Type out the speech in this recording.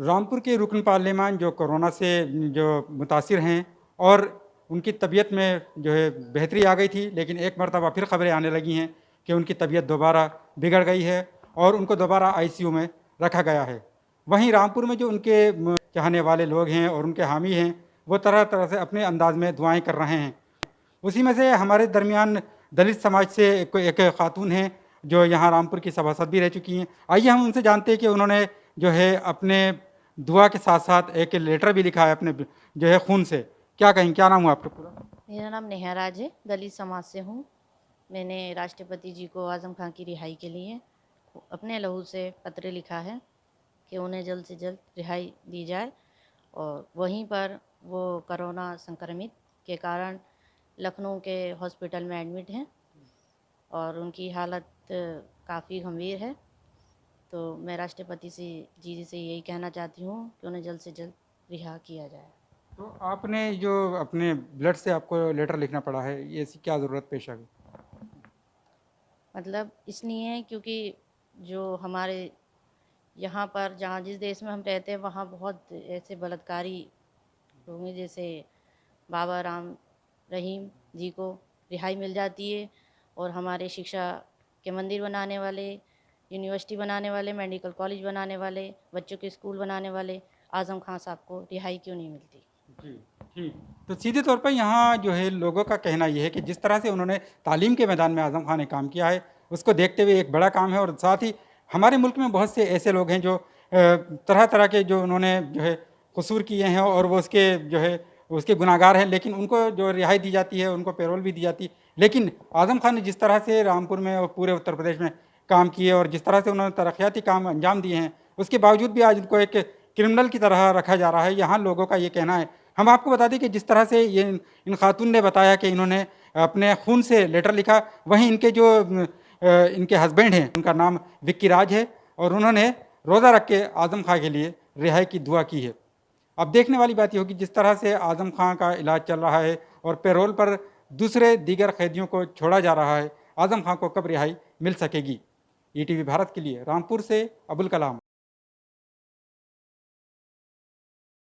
रामपुर के रुकन पार्लियामान जो कोरोना से जो मुतासिर हैं और उनकी तबीयत में जो है बेहतरी आ गई थी, लेकिन एक मरतबा फिर खबरें आने लगी हैं कि उनकी तबीयत दोबारा बिगड़ गई है और उनको दोबारा आईसीयू में रखा गया है। वहीं रामपुर में जो उनके चाहने वाले लोग हैं और उनके हामी हैं, वो तरह तरह से अपने अंदाज में दुआएं कर रहे हैं। उसी में से हमारे दरमियान दलित समाज से एक खातून हैं जो यहाँ रामपुर की सभासद भी रह चुकी हैं। आइए हम उनसे जानते हैं कि उन्होंने जो है अपने दुआ के साथ साथ एक लेटर भी लिखा है अपने जो है खून से। क्या कहें, क्या नाम हुआ आपका पूरा? मेरा नाम नेहराज है, दलित समाज से हूँ। मैंने राष्ट्रपति जी को आज़म खां की रिहाई के लिए अपने लहू से पत्र लिखा है कि उन्हें जल्द से जल्द रिहाई दी जाए। और वहीं पर वो कोरोना संक्रमित के कारण लखनऊ के हॉस्पिटल में एडमिट हैं और उनकी हालत काफ़ी गंभीर है। तो मैं राष्ट्रपति जी से यही कहना चाहती हूँ कि उन्हें जल्द से जल्द रिहा किया जाए। तो आपने जो अपने ब्लड से आपको लेटर लिखना पड़ा है, ये ऐसी क्या ज़रूरत पेश आ गई? मतलब इसलिए क्योंकि जो हमारे यहाँ पर जहाँ जिस देश में हम रहते हैं वहाँ बहुत ऐसे बलात्कारी लोग हैं, जैसे बाबा राम रहीम जी को रिहाई मिल जाती है और हमारे शिक्षा के मंदिर बनाने वाले, यूनिवर्सिटी बनाने वाले, मेडिकल कॉलेज बनाने वाले, बच्चों के स्कूल बनाने वाले आज़म खां साहब को रिहाई क्यों नहीं मिलती? जी, ठीक। तो सीधे तौर पर यहाँ जो है लोगों का कहना ये है कि जिस तरह से उन्होंने तालीम के मैदान में आज़म खां ने काम किया है, उसको देखते हुए एक बड़ा काम है। और साथ ही हमारे मुल्क में बहुत से ऐसे लोग हैं जो तरह तरह के जो उन्होंने जो है कसूर किए हैं और वो उसके जो है उसके गुनाहगार हैं, लेकिन उनको जो रिहाई दी जाती है, उनको पैरोल भी दी जाती है। लेकिन आज़म खां ने जिस तरह से रामपुर में और पूरे उत्तर प्रदेश में काम किए और जिस तरह से उन्होंने तरक्याती काम अंजाम दिए हैं, उसके बावजूद भी आज उनको एक क्रिमिनल की तरह रखा जा रहा है, यहाँ लोगों का ये कहना है। हम आपको बता दें कि जिस तरह से ये इन खातून ने बताया कि इन्होंने अपने खून से लेटर लिखा, वहीं इनके जो इनके हस्बैंड हैं, उनका नाम विक्की राज है और उन्होंने रोज़ा रख के आज़म खां के लिए रिहाई की दुआ की है। अब देखने वाली बात ये होगी जिस तरह से आज़म खां का इलाज चल रहा है और पैरोल पर दूसरे दीगर कैदियों को छोड़ा जा रहा है, आज़म खां को कब रिहाई मिल सकेगी। ईटीवी भारत के लिए रामपुर से अबुल कलाम।